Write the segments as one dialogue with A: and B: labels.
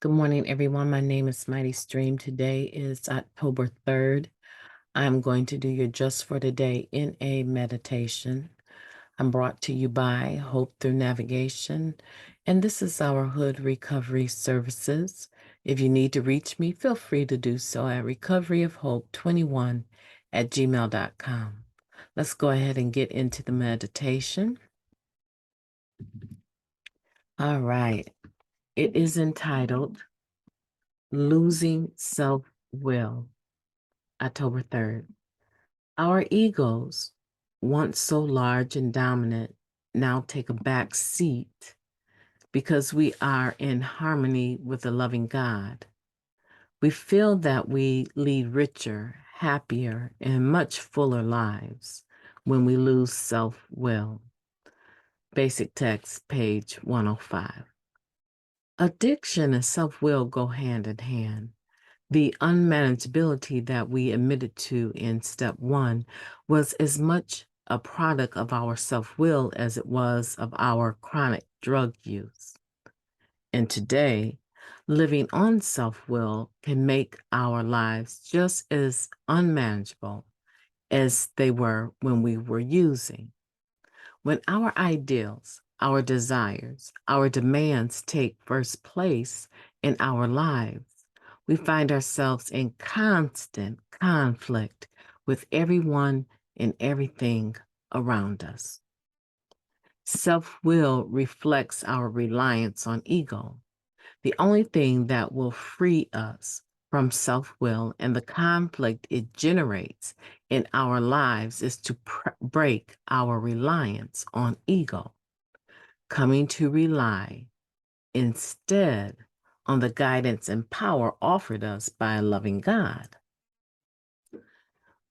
A: Good morning, everyone. My name is MightyStream. Today is October 3rd. I'm going to do your Just for Today in a meditation. I'm brought to you by Hope Through Navigation, and this is our Hood Recovery Services. If you need to reach me, feel free to do so at recoveryofhope21@gmail.com. Let's go ahead and get into the meditation. All right. It is entitled Losing Self-Will, October 3rd. Our egos, once so large and dominant, now take a back seat because we are in harmony with the loving God. We feel that we lead richer, happier, and much fuller lives when we lose self-will. Basic text, page 105. Addiction and self-will go hand in hand. The unmanageability that we admitted to in step 1 was as much a product of our self-will as it was of our chronic drug use. And today, living on self-will can make our lives just as unmanageable as they were when we were using. When our ideals, our desires, our demands take first place in our lives, we find ourselves in constant conflict with everyone and everything around us. Self-will reflects our reliance on ego. The only thing that will free us from self-will and the conflict it generates in our lives is to break our reliance on ego, coming to rely instead on the guidance and power offered us by a loving God.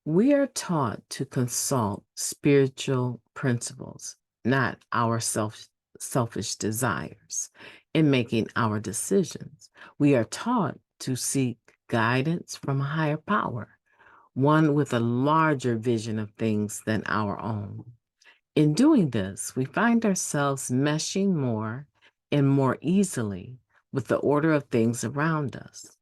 A: We are taught to consult spiritual principles, not our selfish desires, in making our decisions. We are taught to seek guidance from a higher power, one with a larger vision of things than our own. In doing this, we find ourselves meshing more and more easily with the order of things around us.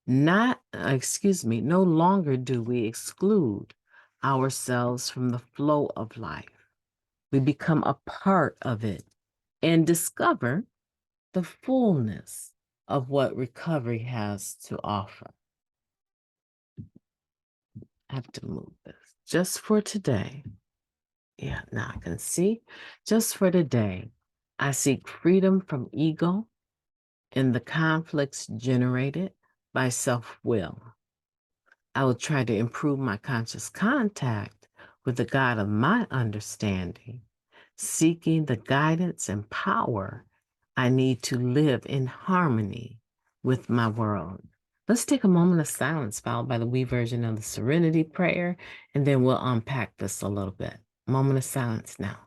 A: No longer do we exclude ourselves from the flow of life. We become a part of it and discover the fullness of what recovery has to offer. I have to move this. Just for today. Yeah, now I can see. Just for today, I seek freedom from ego and the conflicts generated by self-will. I will try to improve my conscious contact with the God of my understanding, seeking the guidance and power I need to live in harmony with my world. Let's take a moment of silence, followed by the we version of the Serenity Prayer, and then we'll unpack this a little bit. Moment of silence now.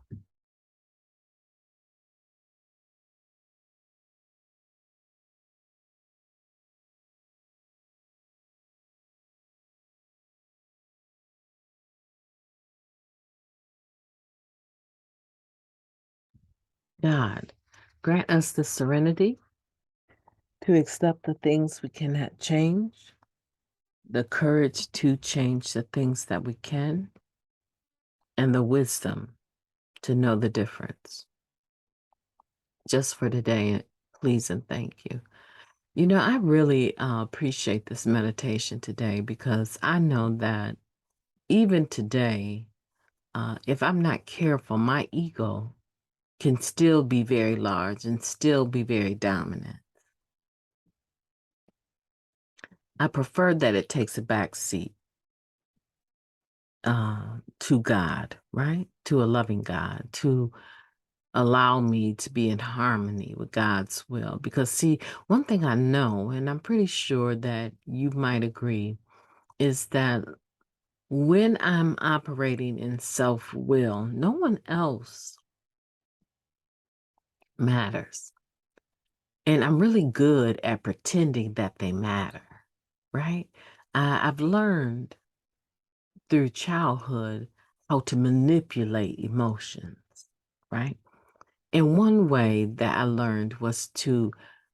A: God, grant us the serenity to accept the things we cannot change, the courage to change the things that we can, and the wisdom to know the difference. Just for today, please and thank you. You know, I really appreciate this meditation today because I know that even today, if I'm not careful, my ego can still be very large and still be very dominant. I prefer that it takes a back seat to God, right? To a loving God, to allow me to be in harmony with God's will. Because see, one thing I know, and I'm pretty sure that you might agree, is that when I'm operating in self-will, no one else matters. And I'm really good at pretending that they matter, right? I've learned through childhood how to manipulate emotions, right? And one way that I learned was to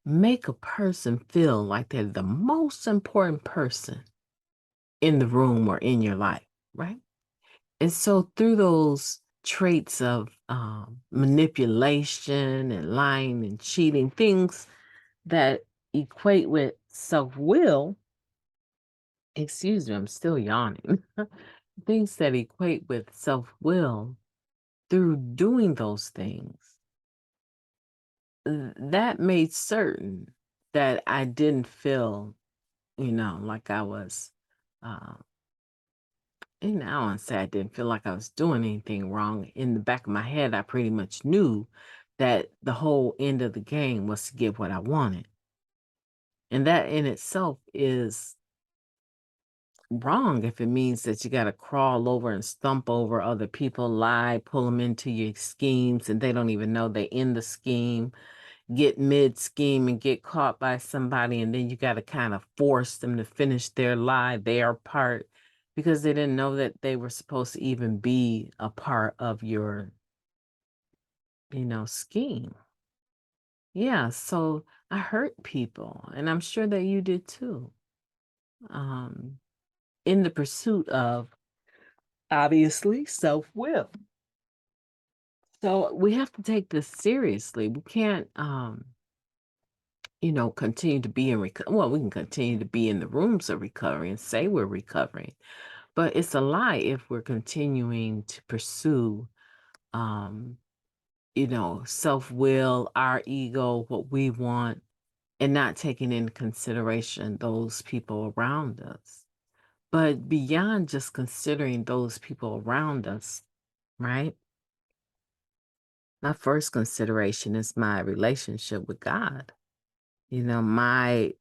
A: make a person feel like they're the most important person in the room or in your life, right? And so through those traits of manipulation and lying and cheating, things that equate with self-will, excuse me, I'm still yawning. Things that equate with self-will, through doing those things, that made certain that I didn't feel, like I was, um, and I don't say I didn't feel like I was doing anything wrong. In the back of my head, I pretty much knew that the whole end of the game was to get what I wanted. And that in itself is wrong if it means that you got to crawl over and stump over other people, lie, pull them into your schemes, and they don't even know they're in the scheme, get mid-scheme and get caught by somebody, and then you got to kind of force them to finish their lie, their part, because they didn't know that they were supposed to even be a part of your, scheme. Yeah, so I hurt people, and I'm sure that you did too, um, in the pursuit of, obviously, self-will. So we have to take this seriously. We can't, continue to be in recovery. Well, we can continue to be in the rooms of recovery and say we're recovering, but it's a lie if we're continuing to pursue, um, self-will, our ego, what we want, and not taking into consideration those people around us. But beyond just considering those people around us, right? My first consideration is my relationship with God. My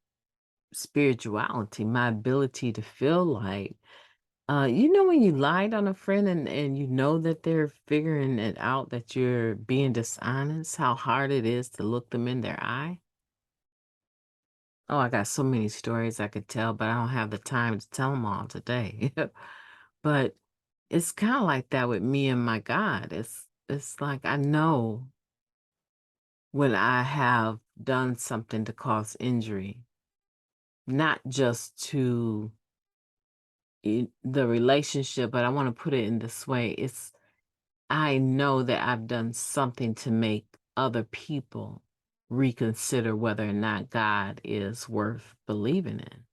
A: spirituality, my ability to feel like, when you lied on a friend and you know that they're figuring it out that you're being dishonest, how hard it is to look them in their eye. Oh, I got so many stories I could tell, but I don't have the time to tell them all today. But it's kind of like that with me and my God. It's like I know when I have done something to cause injury, not just to the relationship, but I want to put it in this way. I know that I've done something to make other people reconsider whether or not God is worth believing in.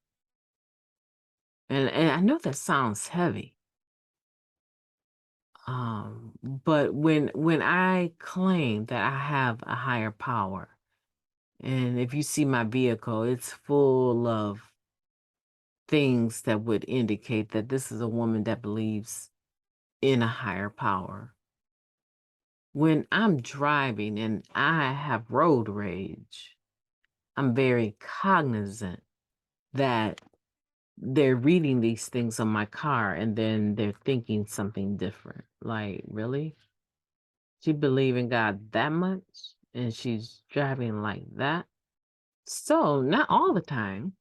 A: And I know that sounds heavy. But when I claim that I have a higher power, and if you see my vehicle, it's full of things that would indicate that this is a woman that believes in a higher power. When I'm driving and I have road rage, I'm very cognizant that they're reading these things on my car and then they're thinking something different. Like, really? She believe in God that much and she's driving like that? So, not all the time,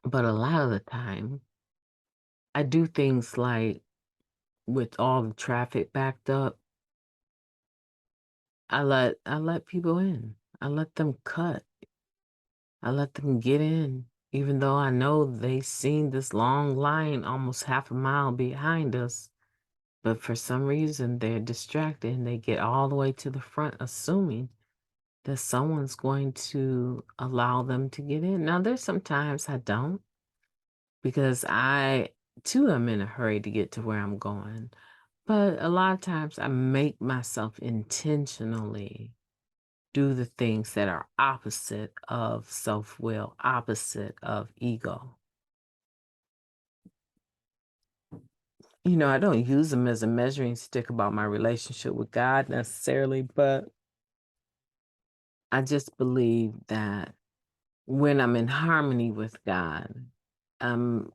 A: but a lot of the time, I do things like with all the traffic backed up, I let people in. I let them cut. I let them get in, even though I know they seen this long line almost half a mile behind us. But for some reason, they're distracted and they get all the way to the front, assuming that someone's going to allow them to get in. Now, there's sometimes I don't, because I too am in a hurry to get to where I'm going. But a lot of times I make myself intentionally do the things that are opposite of self-will, opposite of ego. I don't use them as a measuring stick about my relationship with God necessarily, but I just believe that when I'm in harmony with God, I'm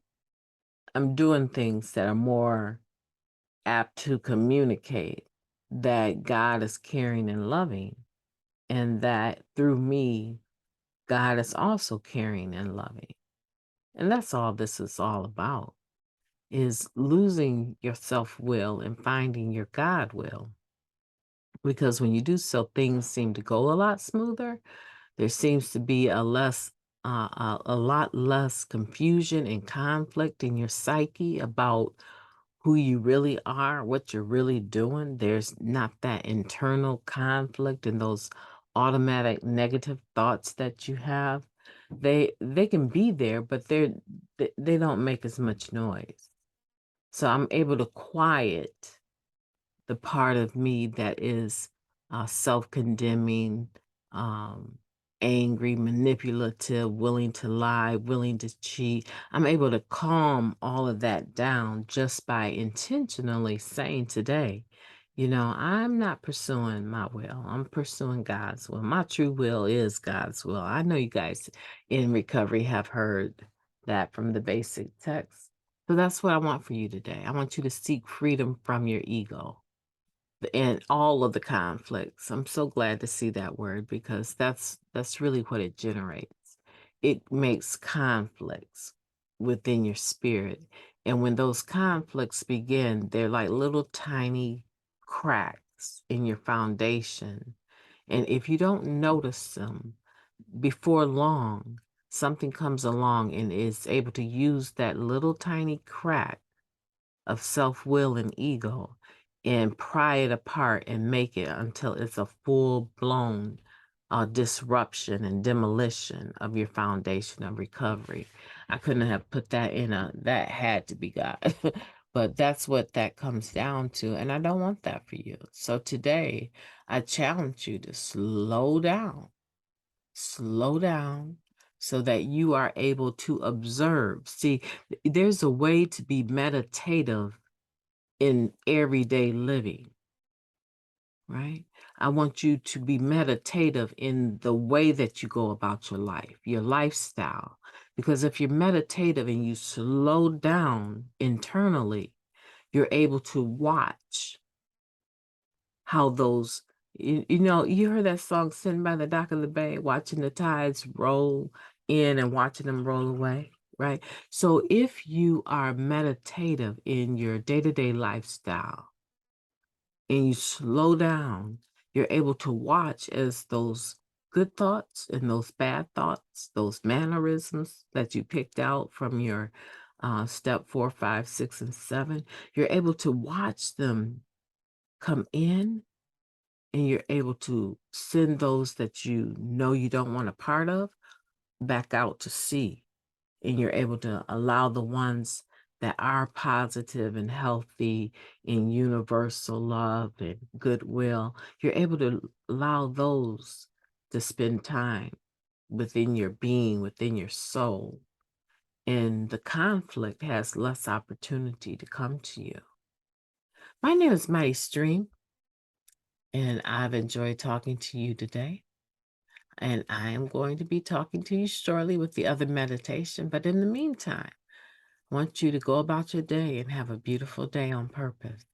A: I'm doing things that are more apt to communicate that God is caring and loving, and that through me, God is also caring and loving. And that's all this is all about, is losing your self-will and finding your God will. Because when you do so, things seem to go a lot smoother. There seems to be a lot less confusion and conflict in your psyche about who you really are, what you're really doing. There's not that internal conflict and those automatic negative thoughts that you have. They can be there, but they don't make as much noise. So I'm able to quiet the part of me that is self-condemning, um, angry, manipulative, willing to lie, willing to cheat. I'm able to calm all of that down just by intentionally saying today, I'm not pursuing my will. I'm pursuing God's will. My true will is God's will. I know you guys in recovery have heard that from the basic text. So that's what I want for you today. I want you to seek freedom from your ego and all of the conflicts. I'm so glad to see that word because that's really what it generates. It makes conflicts within your spirit. And when those conflicts begin, they're like little tiny cracks in your foundation. And if you don't notice them before long, something comes along and is able to use that little tiny crack of self-will and ego and pry it apart and make it until it's a full-blown disruption and demolition of your foundation of recovery. I couldn't have put that that had to be God. But that's what that comes down to. And I don't want that for you. So today, I challenge you to slow down so that you are able to observe. See, there's a way to be meditative in everyday living, right? I want you to be meditative in the way that you go about your life, your lifestyle. Because if you're meditative and you slow down internally, you're able to watch how those, you heard that song sitting by the dock of the bay, watching the tides roll in and watching them roll away, right? So if you are meditative in your day-to-day lifestyle and you slow down, you're able to watch as those good thoughts and those bad thoughts, those mannerisms that you picked out from your step 4, 5, 6, and 7, you're able to watch them come in, and you're able to send those that you know you don't want a part of back out to sea. And you're able to allow the ones that are positive and healthy in universal love and goodwill, you're able to allow those to spend time within your being, within your soul. And the conflict has less opportunity to come to you. My name is MightyStream, and I've enjoyed talking to you today. And I am going to be talking to you shortly with the other meditation. But in the meantime, I want you to go about your day and have a beautiful day on purpose.